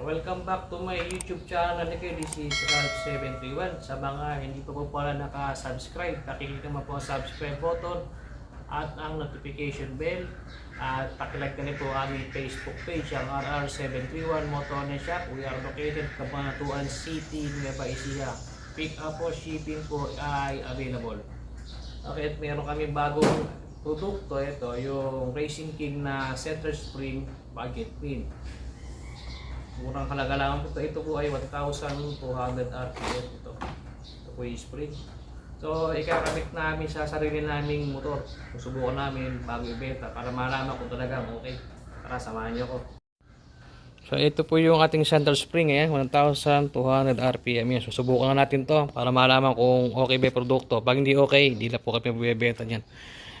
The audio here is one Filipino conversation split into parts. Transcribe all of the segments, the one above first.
Welcome back to my YouTube channel. This is Ralph731. Sa mga hindi pa po pala naka-subscribe, pakiclick naman po ang subscribe button at ang notification bell. At pakilike na rin po aming Facebook page, ang RR731 Motorne Shop. We are located sa Cabanatuan City, Nueva Ecija. Pick up po, shipping po ay available. Okay, at meron kami bagong produkto. Ito, yung Racing King na center spring budget pin. Murang halaga lang po ito po ay 1,200 RPM ito. Ito po yung spring. So ikakabit namin sa sarili naming motor. Susubukan namin bago ibenta para malaman kung talagang okay. Tara, samahan niyo ako. So ito po yung ating center spring, 1,200 RPM yan. Susubukan na natin to para malaman kung okay ba yung produkto. Pag hindi okay, hindi na po kami bibenta niyan.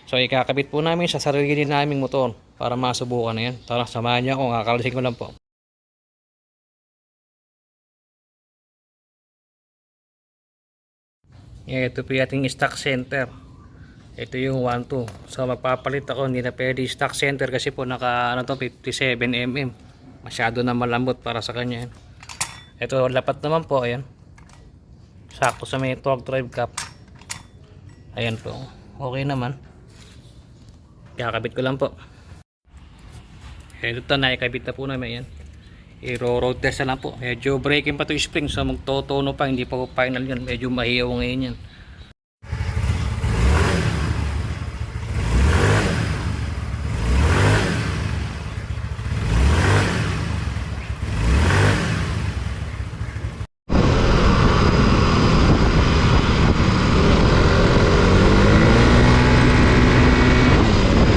So ikakabit po namin sa sarili naming motor para masubukan na yan. Tara, samahan niyo ako, kakalisin ko lang po. Ito po yung ating stock center. Ito yung 1.2. So magpapalit ako, hindi na pwede stock center kasi po naka 57mm. Masyado na malambot para sa kanya. Ito lapat naman po, ayan. Sakto sa may torque drive cap. Ayan po. Okay naman. Kakabit ko lang po. Ito naikabit na po namin, ayan. I-road test na lang po. Medyo breaking pa to yung spring, so magtotono pa, hindi pa po final yan. Medyo mahiyaw ngayon yan.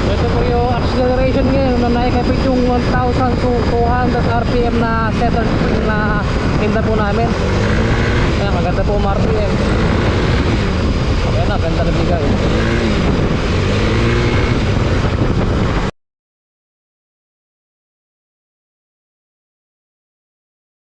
Ito po yung acceleration ngayon na naikapit yung 1,200 RPM na center spring na tinda po namin. Kaya maganda po ang RPM. Kaya na, ganda na bigay.